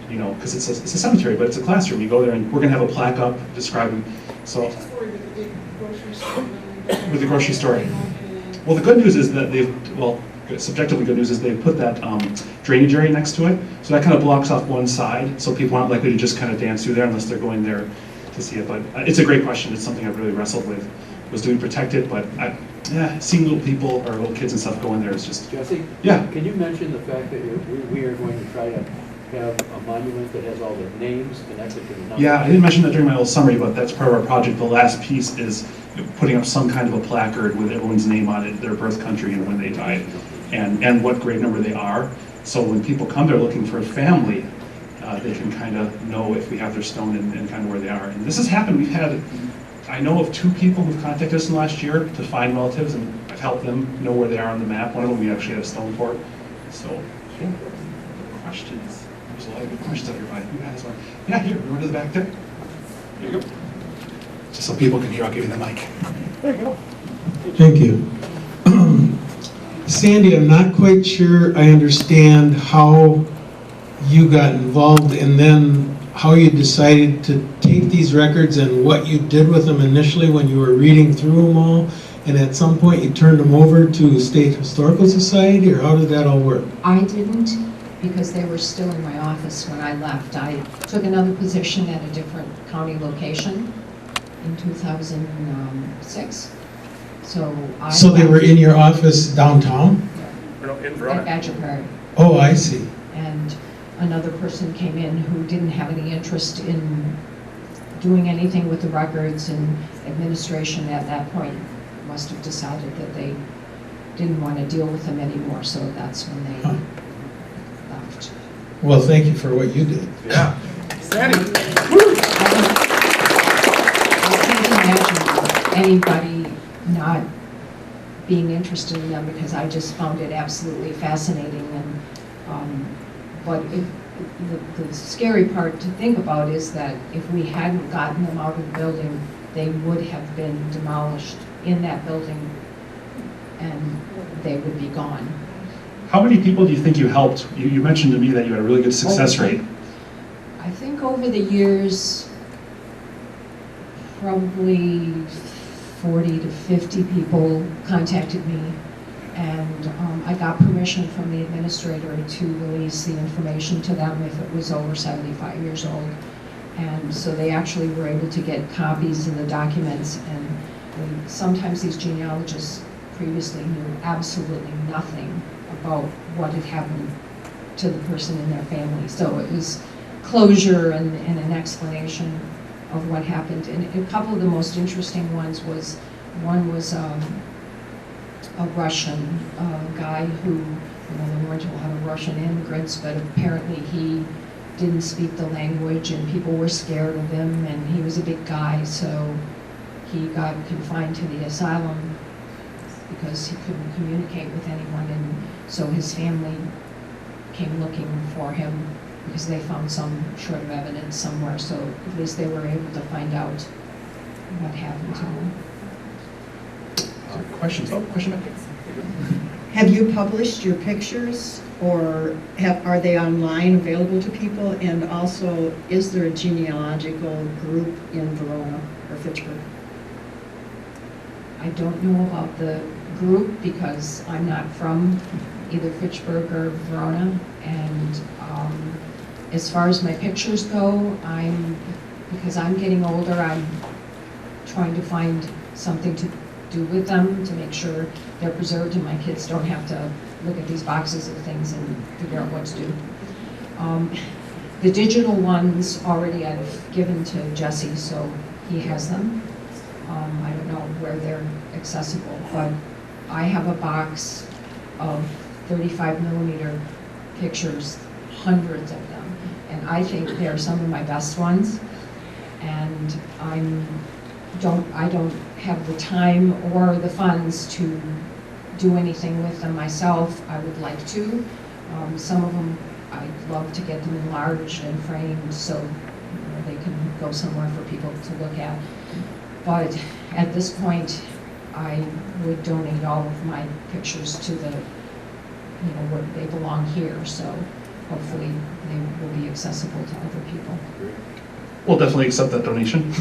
because it's a cemetery, but it's a classroom. You go there, and we're going to have a plaque up describing. So with the grocery store. Well, the good news is that subjectively good news is they've put that drainage area next to it, so that kind of blocks off one side, so people aren't likely to just kind of dance through there unless they're going there to see it. But it's a great question. It's something I've really wrestled with. Do we protect it? But seeing little people or little kids and stuff go in there is just... Jesse? Yeah. Can you mention the fact that we are going to try to have a monument that has all the names connected to the numbers? Yeah, I didn't mention that during my little summary, but that's part of our project. The last piece is putting up some kind of a placard with everyone's name on it, their birth country and when they died, and what grade number they are. So when people come there looking for a family, they can kind of know if we have their stone and kind of where they are. And this has happened. I know of 2 people who've contacted us in the last year to find relatives, and I've helped them know where they are on the map. One of them we actually had a stone for. So, yeah. Questions? There's a lot of good questions up here, Ryan. Who has one? Yeah, here, we went to the back there. There you go. Just so people can hear, I'll give you the mic. There you go. Thank you. Sandy, I'm not quite sure I understand how you got involved and then how you decided to take these records and what you did with them initially when you were reading through them all, and at some point you turned them over to State Historical Society, or how did that all work? I didn't, because they were still in my office when I left. I took another position at a different county location in 2006. So they were in your office downtown? In at Badger Prairie. Oh, I see. And another person came in who didn't have any interest in doing anything with the records, and administration at that point must have decided that they didn't want to deal with them anymore, so that's when they left. Well, thank you for what you did. Yeah. Sandy. I can't imagine anybody not being interested in them, because I just found it absolutely fascinating. And but the scary part to think about is that if we hadn't gotten them out of the building, they would have been demolished in that building, and they would be gone. How many people do you think you helped? You mentioned to me that you had a really good success rate. I think over the years, probably 40 to 50 people contacted me, and I got permission from the administrator to release the information to them if it was over 75 years old. And so they actually were able to get copies of the documents, and sometimes these genealogists previously knew absolutely nothing about what had happened to the person in their family. So it was closure and an explanation of what happened. And a couple of the most interesting ones was, one was a Russian guy who, there weren't a lot of Russian immigrants, but apparently he didn't speak the language and people were scared of him, and he was a big guy, so he got confined to the asylum because he couldn't communicate with anyone, and so his family came looking for him because they found some shred of evidence somewhere, so at least they were able to find out what happened to him. Questions? Oh, question back here. Have you published your pictures, or are they online available to people? And also, is there a genealogical group in Verona or Fitchburg? I don't know about the group because I'm not from either Fitchburg or Verona, and as far as my pictures go, because I'm getting older, I'm trying to find something to do with them to make sure they're preserved and my kids don't have to look at these boxes of things and figure out what to do. The digital ones already I've given to Jesse, so he has them. I don't know where they're accessible, but I have a box of 35 millimeter pictures, hundreds of them, and I think they're some of my best ones, and I don't have the time or the funds to do anything with them myself. I would like to. Some of them I'd love to get them enlarged and framed so they can go somewhere for people to look at. But at this point, I would donate all of my pictures to the, where they belong here. So hopefully they will be accessible to other people. We'll definitely accept that donation.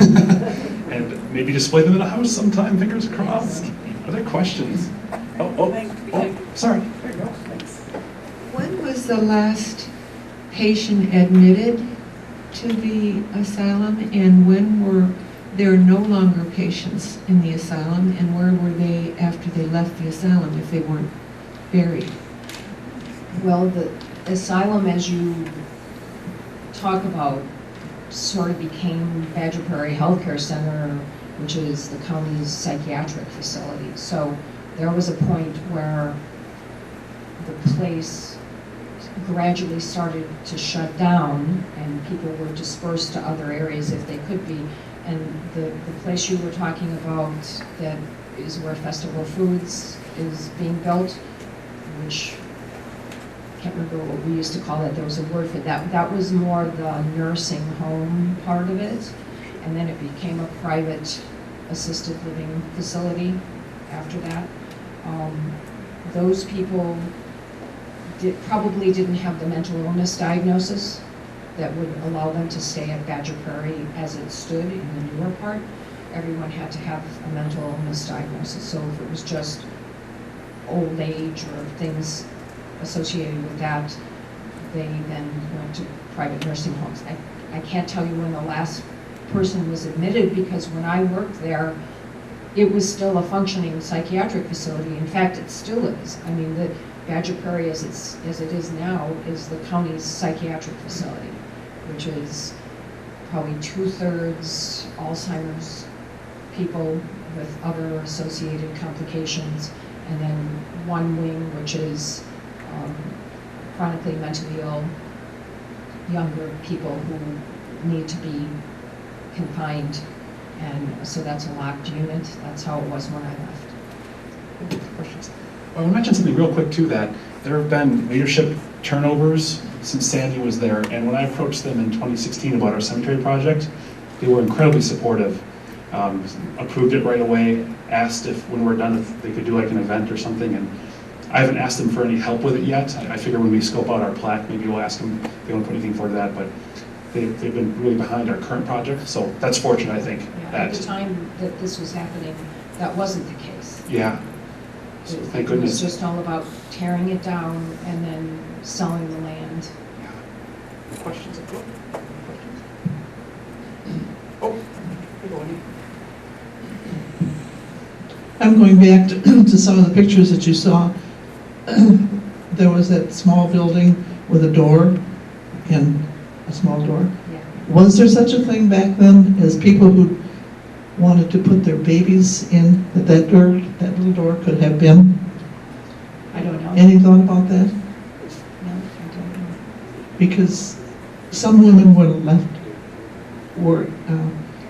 And maybe display them in a house sometime, fingers crossed. Are there questions? Oh, sorry. There you go. Thanks. When was the last patient admitted to the asylum, and when were there no longer patients in the asylum, and where were they after they left the asylum if they weren't buried? Well, the asylum, as you talk about, sort of became Badger Prairie Healthcare Center, which is the county's psychiatric facility. So there was a point where the place gradually started to shut down and people were dispersed to other areas if they could be. And the place you were talking about that is where Festival Foods is being built, which I can't remember what we used to call it. There was a word for that. That was more the nursing home part of it. And then it became a private assisted living facility after that. Those people probably didn't have the mental illness diagnosis that would allow them to stay at Badger Prairie as it stood in the newer part. Everyone had to have a mental illness diagnosis. So if it was just old age or things associated with that, they then went to private nursing homes. I can't tell you when the last person was admitted because when I worked there, it was still a functioning psychiatric facility. In fact, it still is. I mean, the Badger Prairie as it is now is the county's psychiatric facility, which is probably 2/3 Alzheimer's people with other associated complications, and then one wing which is chronically mentally ill, younger people who need to be confined, and so that's a locked unit. That's how it was when I left. Questions? Well, I mentioned something real quick too, that there have been leadership turnovers since Sandy was there, and when I approached them in 2016 about our cemetery project, they were incredibly supportive. Approved it right away, asked if when we're done if they could do like an event or something, and I haven't asked them for any help with it yet. I figure when we scope out our plaque, maybe we'll ask them if they want to put anything for that, but they've been really behind our current project, so that's fortunate, I think. Yeah, at the time that this was happening, that wasn't the case. Yeah, so thank goodness. It was just all about tearing it down and then selling the land. Yeah. Questions? Oh, hey, Bonnie. I'm going back to some of the pictures that you saw. There was that small building with a door and a small door. Yeah. Was there such a thing back then as people who wanted to put their babies in that door, that little door could have been? I don't know. Any thought about that? No, I don't know. Because some women were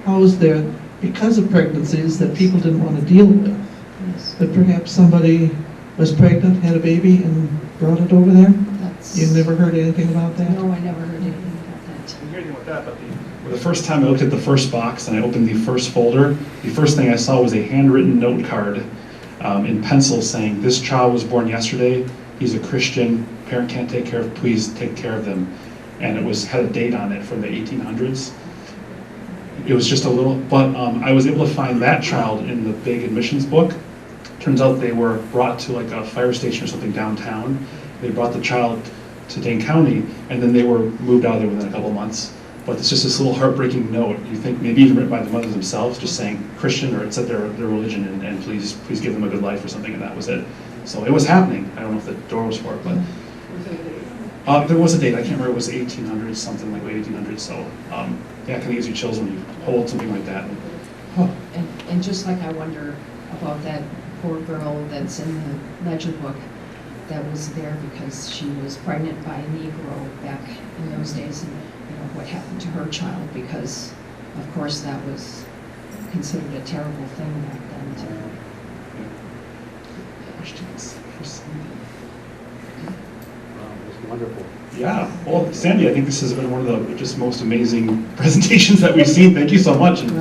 housed there because of pregnancies that people didn't want to deal with. that perhaps somebody was pregnant, had a baby, and brought it over there? That's. You never heard anything about that? No, I never heard anything about that. I didn't hear anything about that, but the first time I looked at the first box and I opened the first folder, the first thing I saw was a handwritten note card in pencil saying, "This child was born yesterday. He's a Christian. Parent can't take care of. Please take care of them." And it had a date on it from the 1800s. It was just a little, but I was able to find that child in the big admissions book. Turns out they were brought to like a fire station or something downtown. They brought the child to Dane County, and then they were moved out of there within a couple of months. But it's just this little heartbreaking note. You think maybe even written by the mothers themselves, just saying Christian, or it said their religion, and please give them a good life or something, and that was it. So it was happening. I don't know if the door was for it, but there was a date. I can't remember. It was 1800s, something like late 1800s. So yeah, it kind of gives you chills when you hold something like that. And just like I wonder about that poor girl that's in the ledger book that was there because she was pregnant by a Negro back in those days, and you know what happened to her child, because of course that was considered a terrible thing back then too. Questions for Sandy? It's wonderful. Yeah. Well, Sandy, I think this has been one of the just most amazing presentations that we've seen. Thank you so much. And